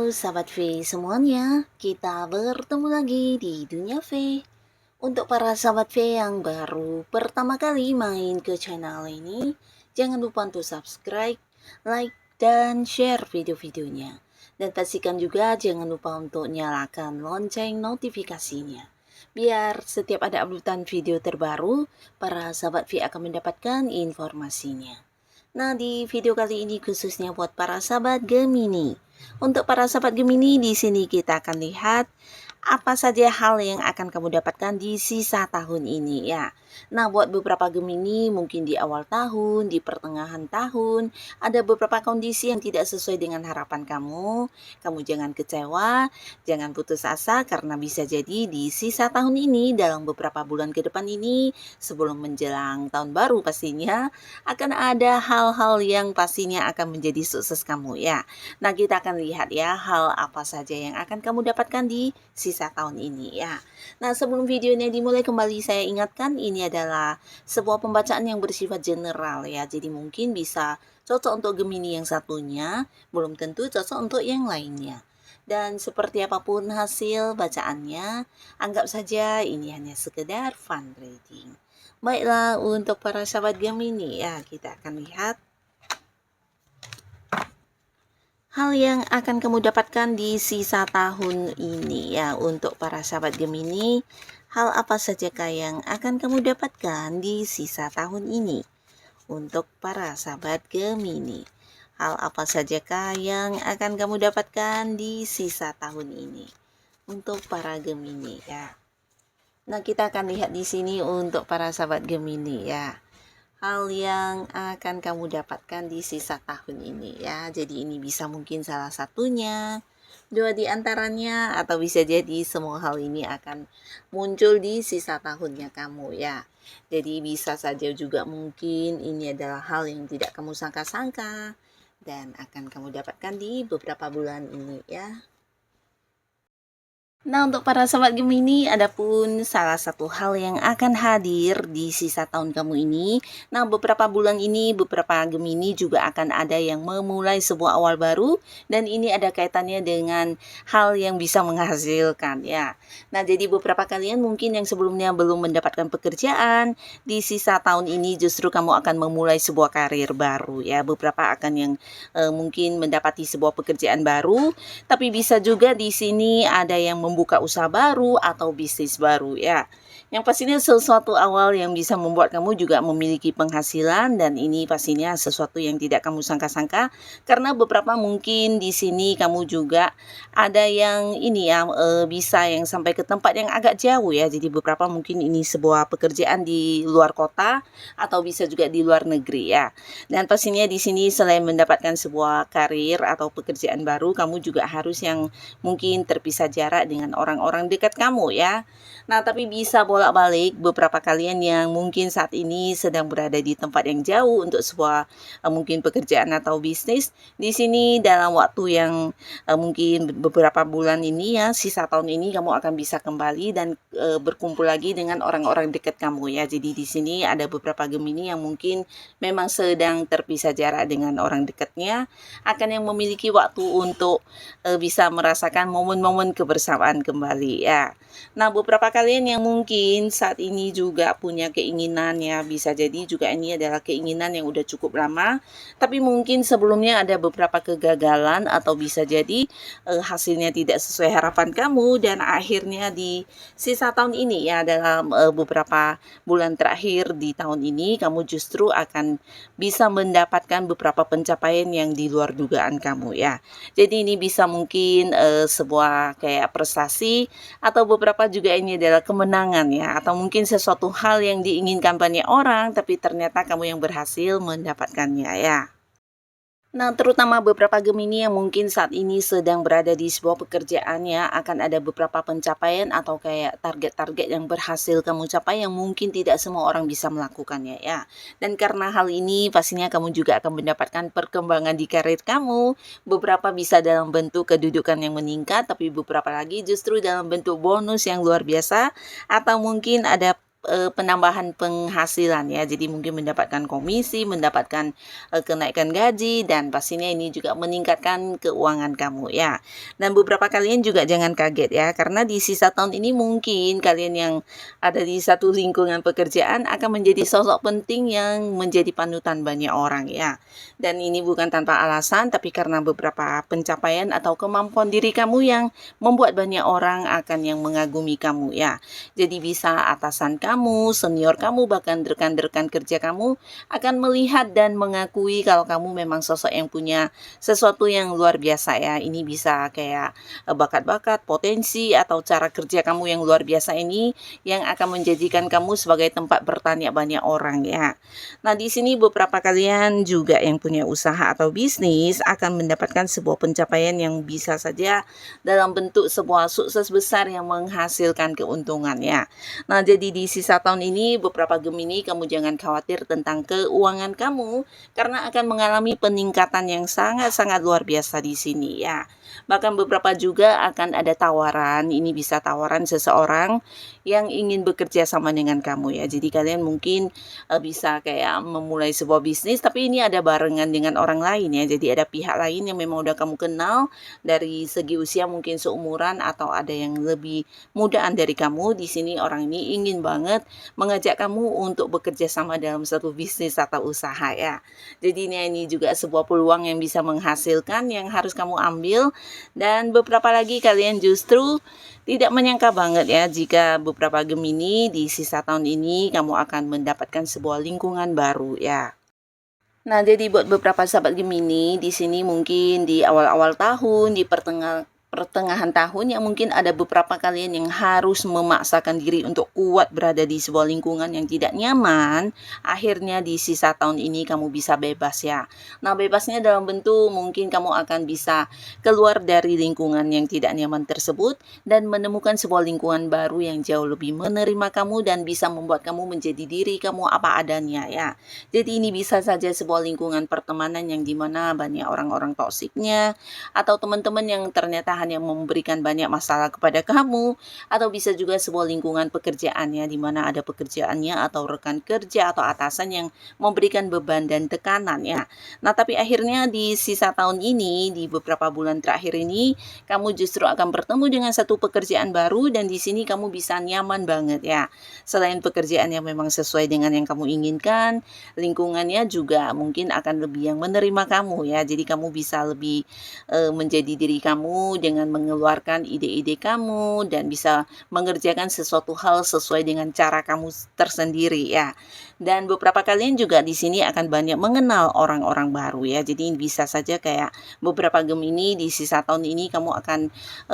sahabat V semuanya, kita bertemu lagi di Dunia V. Untuk para sahabat V yang baru pertama kali main ke channel ini, jangan lupa untuk subscribe, like, dan share video-videonya. Dan pastikan juga jangan lupa untuk nyalakan lonceng notifikasinya. Biar setiap ada uploadan video terbaru, para sahabat V akan mendapatkan informasinya. Nah, di video kali ini khususnya buat para sahabat Gemini. Untuk para sahabat Gemini, di sini kita akan lihat apa saja hal yang akan kamu dapatkan di sisa tahun ini ya. Nah, buat beberapa Gemini mungkin di awal tahun, di pertengahan tahun, ada beberapa kondisi yang tidak sesuai dengan harapan kamu. Kamu jangan kecewa, jangan putus asa karena bisa jadi di sisa tahun ini dalam beberapa bulan ke depan ini sebelum menjelang tahun baru pastinya akan ada hal-hal yang pastinya akan menjadi sukses kamu ya. Nah, kita akan lihat ya hal apa saja yang akan kamu dapatkan di sisa tahun ini ya. Nah, sebelum videonya dimulai kembali saya ingatkan ini adalah sebuah pembacaan yang bersifat general ya. Jadi mungkin bisa cocok untuk Gemini yang satunya, belum tentu cocok untuk yang lainnya. Dan seperti apapun hasil bacaannya, anggap saja ini hanya sekedar fun reading. Baiklah, untuk para sahabat Gemini ya, kita akan lihat hal yang akan kamu dapatkan di sisa tahun ini ya. Untuk para sahabat Gemini, hal apa sajakah yang akan kamu dapatkan di sisa tahun ini? Untuk para sahabat Gemini, hal apa sajakah yang akan kamu dapatkan di sisa tahun ini? Untuk para Gemini ya. Nah, kita akan lihat di sini untuk para sahabat Gemini ya. Hal yang akan kamu dapatkan di sisa tahun ini ya. Jadi ini bisa mungkin salah satunya, dua di antaranya, atau bisa jadi semua hal ini akan muncul di sisa tahunnya kamu ya. Jadi bisa saja juga mungkin ini adalah hal yang tidak kamu sangka-sangka dan akan kamu dapatkan di beberapa bulan ini ya. Nah, untuk para sahabat Gemini, adapun salah satu hal yang akan hadir di sisa tahun kamu ini. Nah, beberapa bulan ini, beberapa Gemini juga akan ada yang memulai sebuah awal baru. Dan ini ada kaitannya dengan hal yang bisa menghasilkan ya. Nah, jadi beberapa kalian mungkin yang sebelumnya belum mendapatkan pekerjaan, di sisa tahun ini justru kamu akan memulai sebuah karir baru ya. Beberapa akan yang mungkin mendapati sebuah pekerjaan baru. Tapi bisa juga di sini ada yang membuka usaha baru atau bisnis baru ya. Yang pastinya sesuatu awal yang bisa membuat kamu juga memiliki penghasilan, dan ini pastinya sesuatu yang tidak kamu sangka-sangka karena beberapa mungkin di sini kamu juga ada yang ini ya bisa yang sampai ke tempat yang agak jauh ya. Jadi beberapa mungkin ini sebuah pekerjaan di luar kota atau bisa juga di luar negeri ya. Dan pastinya di sini selain mendapatkan sebuah karir atau pekerjaan baru, kamu juga harus yang mungkin terpisah jarak dengan orang-orang dekat kamu ya. Nah, tapi bisa bolak-balik beberapa kalian yang mungkin saat ini sedang berada di tempat yang jauh untuk sebuah mungkin pekerjaan atau bisnis. Di sini dalam waktu yang mungkin beberapa bulan ini ya, sisa tahun ini kamu akan bisa kembali dan berkumpul lagi dengan orang-orang dekat kamu ya. Jadi di sini ada beberapa Gemini yang mungkin memang sedang terpisah jarak dengan orang dekatnya, akan yang memiliki waktu untuk bisa merasakan momen-momen kebersamaan kembali ya. Nah, beberapa kalian yang mungkin saat ini juga punya keinginan ya, bisa jadi juga ini adalah keinginan yang udah cukup lama, tapi mungkin sebelumnya ada beberapa kegagalan atau bisa jadi hasilnya tidak sesuai harapan kamu, dan akhirnya di sisa tahun ini ya, dalam beberapa bulan terakhir di tahun ini kamu justru akan bisa mendapatkan beberapa pencapaian yang di luar dugaan kamu ya. Jadi ini bisa mungkin sebuah kayak prestasi, atau beberapa juga ini adalah kemenangan ya, atau mungkin sesuatu hal yang diinginkan banyak orang tapi ternyata kamu yang berhasil mendapatkannya ya. Nah, terutama beberapa Gemini yang mungkin saat ini sedang berada di sebuah pekerjaan ya, akan ada beberapa pencapaian atau kayak target-target yang berhasil kamu capai yang mungkin tidak semua orang bisa melakukannya ya. Dan karena hal ini pastinya kamu juga akan mendapatkan perkembangan di karir kamu. Beberapa bisa dalam bentuk kedudukan yang meningkat, tapi beberapa lagi justru dalam bentuk bonus yang luar biasa, atau mungkin ada penambahan penghasilan ya. Jadi mungkin mendapatkan komisi, mendapatkan kenaikan gaji, dan pastinya ini juga meningkatkan keuangan kamu ya. Dan beberapa kalian juga jangan kaget ya, karena di sisa tahun ini mungkin kalian yang ada di satu lingkungan pekerjaan akan menjadi sosok penting yang menjadi panutan banyak orang ya. Dan ini bukan tanpa alasan, tapi karena beberapa pencapaian atau kemampuan diri kamu yang membuat banyak orang akan yang mengagumi kamu ya. Jadi bisa atasan kamu, senior kamu, bahkan rekan-rekan kerja kamu akan melihat dan mengakui kalau kamu memang sosok yang punya sesuatu yang luar biasa ya. Ini bisa kayak bakat-bakat, potensi, atau cara kerja kamu yang luar biasa ini yang akan menjadikan kamu sebagai tempat bertanya banyak orang ya. Nah, di sini beberapa kalian juga yang punya usaha atau bisnis akan mendapatkan sebuah pencapaian yang bisa saja dalam bentuk sebuah sukses besar yang menghasilkan keuntungan ya. Nah, jadi di sisa tahun ini beberapa Gemini, kamu jangan khawatir tentang keuangan kamu karena akan mengalami peningkatan yang sangat-sangat luar biasa di sini ya. Bahkan beberapa juga akan ada tawaran, ini bisa tawaran seseorang yang ingin bekerja sama dengan kamu ya. Jadi kalian mungkin bisa kayak memulai sebuah bisnis, tapi ini ada barengan dengan orang lain ya. Jadi ada pihak lain yang memang udah kamu kenal dari segi usia mungkin seumuran atau ada yang lebih mudaan dari kamu. Di sini orang ini ingin banget mengajak kamu untuk bekerja sama dalam satu bisnis atau usaha ya. Jadi ini juga sebuah peluang yang bisa menghasilkan yang harus kamu ambil. Dan beberapa lagi kalian justru tidak menyangka banget ya jika beberapa Gemini di sisa tahun ini kamu akan mendapatkan sebuah lingkungan baru ya. Nah, jadi buat beberapa sahabat Gemini di sini mungkin di awal-awal tahun, di pertengahan tahun yang mungkin ada beberapa kalian yang harus memaksakan diri untuk kuat berada di sebuah lingkungan yang tidak nyaman. Akhirnya di sisa tahun ini kamu bisa bebas ya. Nah, bebasnya dalam bentuk mungkin kamu akan bisa keluar dari lingkungan yang tidak nyaman tersebut dan menemukan sebuah lingkungan baru yang jauh lebih menerima kamu dan bisa membuat kamu menjadi diri kamu apa adanya ya. Jadi ini bisa saja sebuah lingkungan pertemanan yang dimana banyak orang-orang toksiknya, atau teman-teman yang ternyata hanya memberikan banyak masalah kepada kamu, atau bisa juga sebuah lingkungan pekerjaannya di mana ada pekerjaannya atau rekan kerja atau atasan yang memberikan beban dan tekanan ya. Nah, tapi akhirnya di sisa tahun ini, di beberapa bulan terakhir ini, kamu justru akan bertemu dengan satu pekerjaan baru dan di sini kamu bisa nyaman banget ya. Selain pekerjaan yang memang sesuai dengan yang kamu inginkan, lingkungannya juga mungkin akan lebih yang menerima kamu ya. Jadi kamu bisa lebih menjadi diri kamu dengan mengeluarkan ide-ide kamu dan bisa mengerjakan sesuatu hal sesuai dengan cara kamu tersendiri ya. Dan beberapa kalian juga di sini akan banyak mengenal orang-orang baru ya. Jadi bisa saja kayak beberapa Gemini di sisa tahun ini kamu akan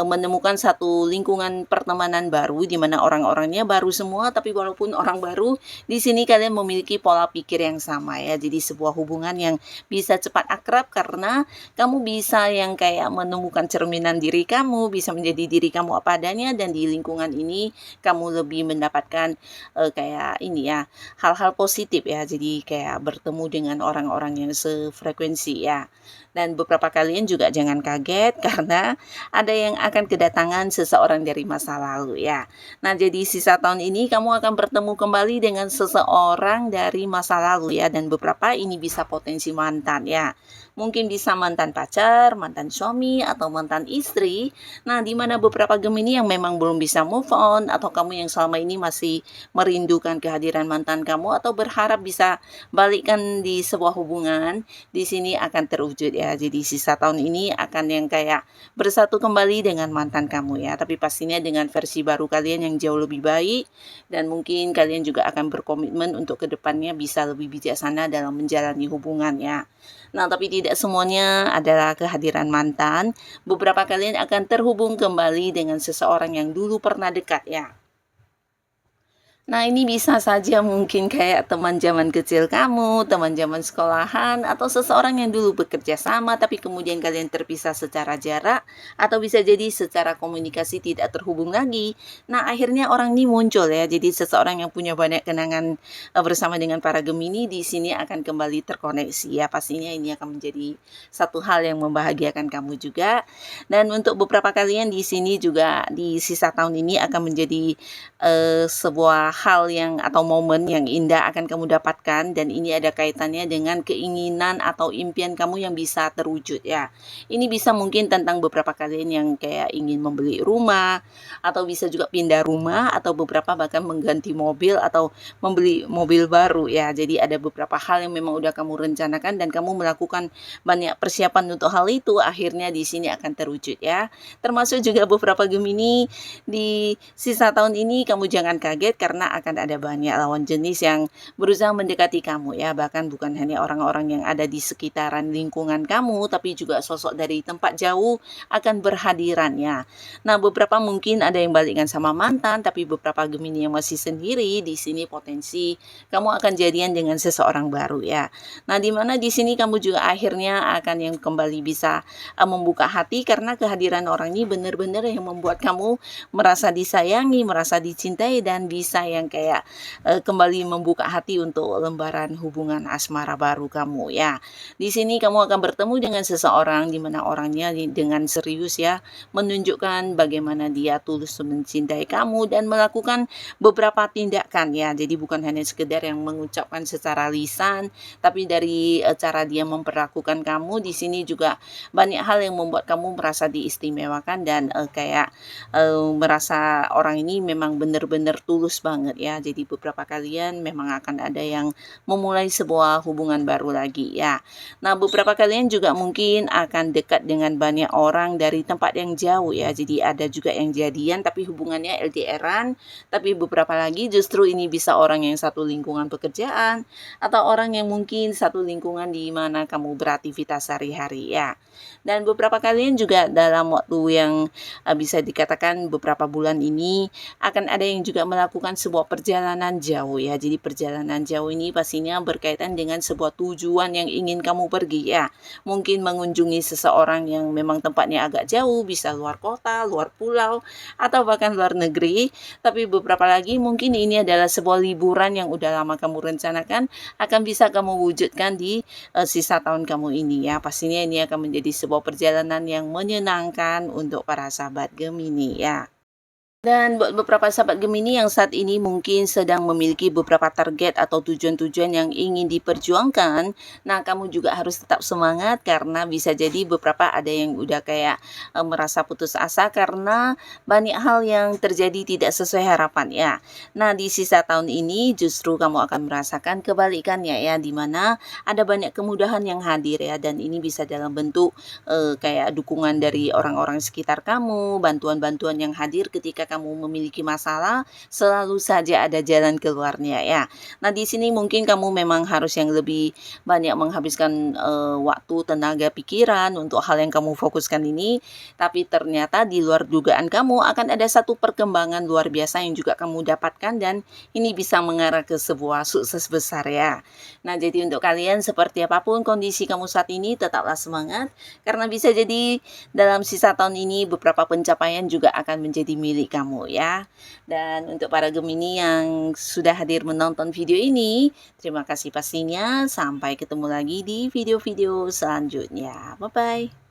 menemukan satu lingkungan pertemanan baru di mana orang-orangnya baru semua, tapi walaupun orang baru, di sini kalian memiliki pola pikir yang sama ya. Jadi sebuah hubungan yang bisa cepat akrab karena kamu bisa yang kayak menemukan cerminan diri kamu, bisa menjadi diri kamu apa adanya, dan di lingkungan ini kamu lebih mendapatkan kayak ini ya, hal-hal positif ya. Jadi kayak bertemu dengan orang-orang yang sefrekuensi ya. Dan beberapa kalian juga jangan kaget karena ada yang akan kedatangan seseorang dari masa lalu ya. Nah, jadi sisa tahun ini kamu akan bertemu kembali dengan seseorang dari masa lalu ya, dan beberapa ini bisa potensi mantan ya. Mungkin bisa mantan pacar, mantan suami, atau mantan istri. Nah, di mana beberapa Gemini yang memang belum bisa move on, atau kamu yang selama ini masih merindukan kehadiran mantan kamu atau berharap bisa balikkan di sebuah hubungan, di sini akan terwujud ya. Jadi sisa tahun ini akan yang kayak bersatu kembali dengan mantan kamu ya. Tapi pastinya dengan versi baru kalian yang jauh lebih baik, dan mungkin kalian juga akan berkomitmen untuk kedepannya bisa lebih bijaksana dalam menjalani hubungan ya. Nah, tapi tidak semuanya adalah kehadiran mantan. Beberapa kalian akan terhubung kembali dengan seseorang yang dulu pernah dekat ya. Nah, ini bisa saja mungkin kayak teman zaman kecil kamu, teman zaman sekolahan, atau seseorang yang dulu bekerja sama tapi kemudian kalian terpisah secara jarak, atau bisa jadi secara komunikasi tidak terhubung lagi. Nah, akhirnya orang ini muncul ya. Jadi seseorang yang punya banyak kenangan bersama dengan para Gemini di sini akan kembali terkoneksi ya. Pastinya ini akan menjadi satu hal yang membahagiakan kamu juga. Dan untuk beberapa kalian di sini juga di sisa tahun ini akan menjadi sebuah hal yang atau momen yang indah akan kamu dapatkan, dan ini ada kaitannya dengan keinginan atau impian kamu yang bisa terwujud ya. Ini bisa mungkin tentang beberapa kalian yang kayak ingin membeli rumah, atau bisa juga pindah rumah, atau beberapa bahkan mengganti mobil atau membeli mobil baru ya. Jadi ada beberapa hal yang memang udah kamu rencanakan dan kamu melakukan banyak persiapan untuk hal itu, akhirnya di sini akan terwujud ya. Termasuk juga beberapa Gemini di sisa tahun ini, kamu jangan kaget karena akan ada banyak lawan jenis yang berusaha mendekati kamu ya. Bahkan bukan hanya orang-orang yang ada di sekitaran lingkungan kamu, tapi juga sosok dari tempat jauh akan berhadiran ya. Nah, beberapa mungkin ada yang balikan sama mantan, tapi beberapa Gemini yang masih sendiri, di sini potensi kamu akan jadian dengan seseorang baru ya. Nah, di mana di sini kamu juga akhirnya akan yang kembali bisa membuka hati, karena kehadiran orang ini benar-benar yang membuat kamu merasa disayangi, merasa dicintai, dan bisa yang kayak kembali membuka hati untuk lembaran hubungan asmara baru kamu ya. Di sini kamu akan bertemu dengan seseorang di mana orangnya dengan serius ya menunjukkan bagaimana dia tulus mencintai kamu dan melakukan beberapa tindakan ya. Jadi bukan hanya sekedar yang mengucapkan secara lisan, tapi dari cara dia memperlakukan kamu, di sini juga banyak hal yang membuat kamu merasa diistimewakan dan kayak merasa orang ini memang benar-benar tulus banget ya. Jadi beberapa kalian memang akan ada yang memulai sebuah hubungan baru lagi ya. Nah, beberapa kalian juga mungkin akan dekat dengan banyak orang dari tempat yang jauh ya. Jadi ada juga yang jadian tapi hubungannya LDR-an, tapi beberapa lagi justru ini bisa orang yang satu lingkungan pekerjaan, atau orang yang mungkin satu lingkungan di mana kamu beraktivitas sehari-hari ya. Dan beberapa kalian juga dalam waktu yang bisa dikatakan beberapa bulan ini akan ada yang juga melakukan sebuah perjalanan jauh ya. Jadi perjalanan jauh ini pastinya berkaitan dengan sebuah tujuan yang ingin kamu pergi ya. Mungkin mengunjungi seseorang yang memang tempatnya agak jauh, bisa luar kota, luar pulau, atau bahkan luar negeri. Tapi beberapa lagi mungkin ini adalah sebuah liburan yang udah lama kamu rencanakan, akan bisa kamu wujudkan di sisa tahun kamu ini ya. Pastinya ini akan menjadi sebuah perjalanan yang menyenangkan untuk para sahabat Gemini ya. Dan buat beberapa sahabat Gemini yang saat ini mungkin sedang memiliki beberapa target atau tujuan-tujuan yang ingin diperjuangkan, nah kamu juga harus tetap semangat karena bisa jadi beberapa ada yang udah kayak merasa putus asa karena banyak hal yang terjadi tidak sesuai harapan ya. Nah, di sisa tahun ini justru kamu akan merasakan kebalikannya ya, di mana ada banyak kemudahan yang hadir ya, dan ini bisa dalam bentuk kayak dukungan dari orang-orang sekitar kamu, bantuan-bantuan yang hadir ketika kamu memiliki masalah, selalu saja ada jalan keluarnya ya. Nah, di sini mungkin kamu memang harus yang lebih banyak menghabiskan waktu, tenaga, pikiran untuk hal yang kamu fokuskan ini, tapi ternyata di luar dugaan kamu akan ada satu perkembangan luar biasa yang juga kamu dapatkan, dan ini bisa mengarah ke sebuah sukses besar ya. Nah, jadi untuk kalian seperti apapun kondisi kamu saat ini, tetaplah semangat karena bisa jadi dalam sisa tahun ini beberapa pencapaian juga akan menjadi milik kamu ya. Dan untuk para Gemini yang sudah hadir menonton video ini, terima kasih pastinya. Sampai ketemu lagi di video-video selanjutnya. Bye-bye.